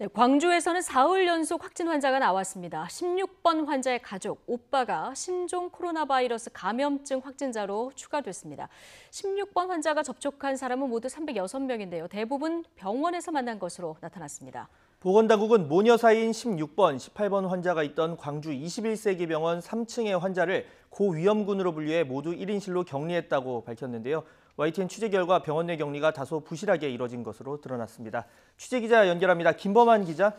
네, 광주에서는 사흘 연속 확진 환자가 나왔습니다. 16번 환자의 가족, 오빠가 신종 코로나 바이러스 감염증 확진자로 추가됐습니다. 16번 환자가 접촉한 사람은 모두 306명인데요. 대부분 병원에서 만난 것으로 나타났습니다. 보건당국은 모녀 사이인 16번, 18번 환자가 있던 광주 21세기 병원 3층의 환자를 고위험군으로 분류해 모두 1인실로 격리했다고 밝혔는데요. YTN 취재 결과 병원 내 격리가 다소 부실하게 이뤄진 것으로 드러났습니다. 취재기자 연결합니다. 김범한 기자.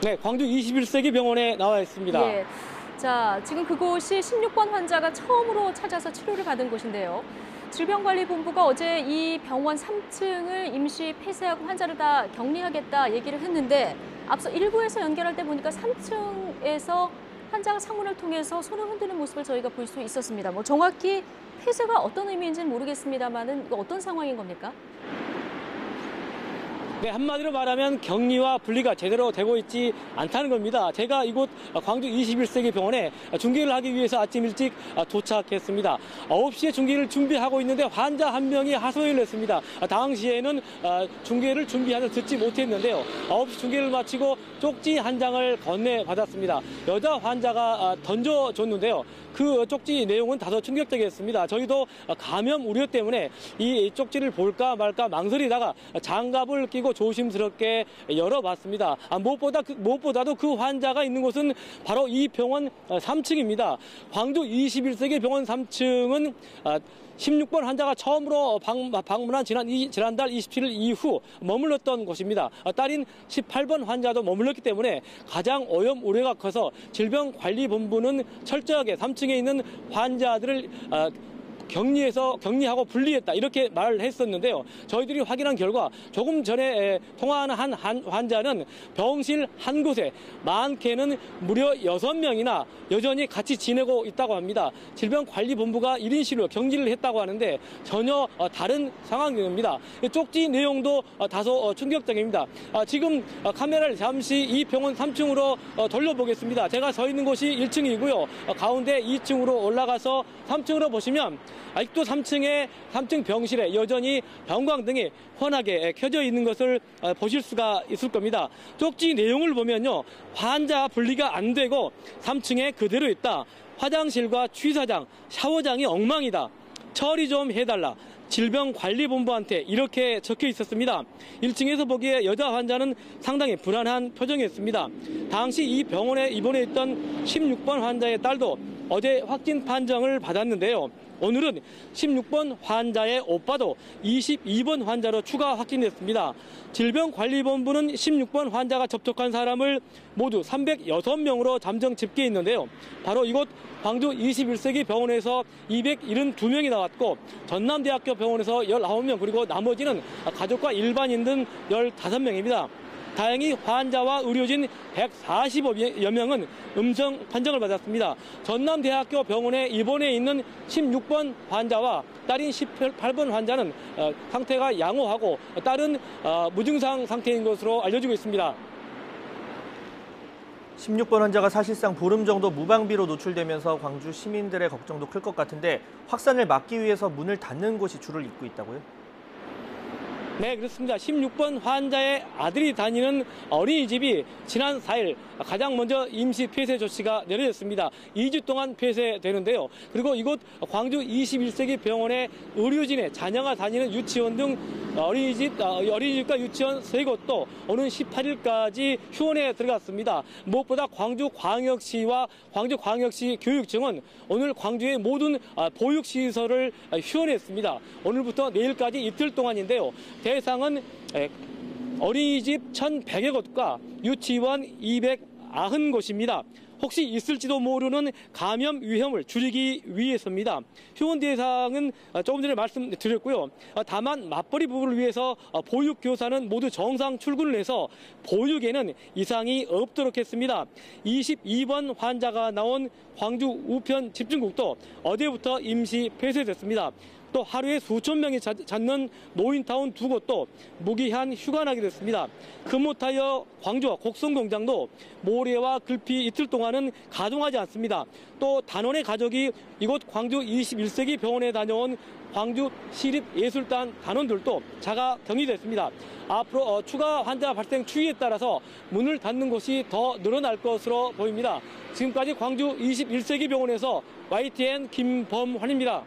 네, 광주 21세기 병원에 나와 있습니다. 예, 자, 지금 그곳이 16번 환자가 처음으로 찾아서 치료를 받은 곳인데요. 질병관리본부가 어제 이 병원 3층을 임시 폐쇄하고 환자를 다 격리하겠다 얘기를 했는데 앞서 1부에서 연결할 때 보니까 3층에서 환자가 창문을 통해서 손을 흔드는 모습을 저희가 볼 수 있었습니다. 뭐 정확히 폐쇄가 어떤 의미인지는 모르겠습니다만은 이거 어떤 상황인 겁니까? 네, 한마디로 말하면 격리와 분리가 제대로 되고 있지 않다는 겁니다. 제가 이곳 광주 21세기 병원에 중계를 하기 위해서 아침 일찍 도착했습니다. 9시에 중계를 준비하고 있는데 환자 한 명이 하소연을 했습니다. 당시에는 중계를 준비하여 듣지 못했는데요. 9시 중계를 마치고 쪽지 한 장을 건네받았습니다. 여자 환자가 던져줬는데요. 그 쪽지 내용은 다소 충격적이었습니다. 저희도 감염 우려 때문에 이 쪽지를 볼까 말까 망설이다가 장갑을 끼고 조심스럽게 열어봤습니다. 무엇보다도 그 환자가 있는 곳은 바로 이 병원 3층입니다. 광주 21세기 병원 3층은 16번 환자가 처음으로 방문한 지난달 27일 이후 머물렀던 곳입니다. 딸인 18번 환자도 머물렀기 때문에 가장 오염 우려가 커서 질병관리본부는 철저하게 3층에 있는 환자들을 격리하고 분리했다 이렇게 말을 했었는데요. 저희들이 확인한 결과 조금 전에 통화한 한 환자는 병실 한 곳에 많게는 무려 6명이나 여전히 같이 지내고 있다고 합니다. 질병관리본부가 1인실로 격리를 했다고 하는데 전혀 다른 상황입니다. 쪽지 내용도 다소 충격적입니다. 지금 카메라를 잠시 이 병원 3층으로 돌려보겠습니다. 제가 서 있는 곳이 1층이고요. 가운데 2층으로 올라가서 3층으로 보시면 아직도 3층 병실에 여전히 형광등이 환하게 켜져 있는 것을 보실 수가 있을 겁니다. 쪽지 내용을 보면요. 환자 분리가 안 되고 3층에 그대로 있다. 화장실과 취사장, 샤워장이 엉망이다. 처리 좀 해달라. 질병관리본부한테 이렇게 적혀 있었습니다. 1층에서 보기에 여자 환자는 상당히 불안한 표정이었습니다. 당시 이 병원에 입원해 있던 16번 환자의 딸도 어제 확진 판정을 받았는데요. 오늘은 16번 환자의 오빠도 22번 환자로 추가 확진됐습니다. 질병관리본부는 16번 환자가 접촉한 사람을 모두 306명으로 잠정 집계했는데요. 바로 이곳 광주 21세기 병원에서 272명이 나왔고 전남대학교 병원에서 19명 그리고 나머지는 가족과 일반인 등 15명입니다. 다행히 환자와 의료진 145여 명은 음성 판정을 받았습니다. 전남대학교 병원에 입원해 있는 16번 환자와 딸인 18번 환자는 상태가 양호하고 딸은 무증상 상태인 것으로 알려지고 있습니다. 16번 환자가 사실상 보름 정도 무방비로 노출되면서 광주 시민들의 걱정도 클 것 같은데 확산을 막기 위해서 문을 닫는 곳이 줄을 잇고 있다고요? 네, 그렇습니다. 16번 환자의 아들이 다니는 어린이집이 지난 4일 가장 먼저 임시 폐쇄 조치가 내려졌습니다. 2주 동안 폐쇄되는데요. 그리고 이곳 광주 21세기 병원의 의료진의 자녀가 다니는 유치원 등 어린이집과 유치원 3곳도 오는 18일까지 휴원에 들어갔습니다. 무엇보다 광주광역시와 광주광역시 교육청은 오늘 광주의 모든 보육시설을 휴원했습니다. 오늘부터 내일까지 이틀 동안인데요. 대상은 어린이집 1,100여 곳과 유치원 290곳입니다. 혹시 있을지도 모르는 감염 위험을 줄이기 위해서입니다. 휴원 대상은 조금 전에 말씀드렸고요. 다만 맞벌이 부부를 위해서 보육교사는 모두 정상 출근을 해서 보육에는 이상이 없도록 했습니다. 22번 환자가 나온 광주 우편 집중국도 어제부터 임시 폐쇄됐습니다. 또 하루에 수천 명이 찾는 노인타운 두 곳도 무기한 휴관하게 됐습니다. 금호타이어 광주와 곡성공장도 모래와 글피 이틀 동안은 가동하지 않습니다. 또 단원의 가족이 이곳 광주 21세기 병원에 다녀온 광주 시립예술단 단원들도 자가 격리됐습니다. 앞으로 추가 환자 발생 추이에 따라서 문을 닫는 곳이 더 늘어날 것으로 보입니다. 지금까지 광주 21세기 병원에서 YTN 김범환입니다.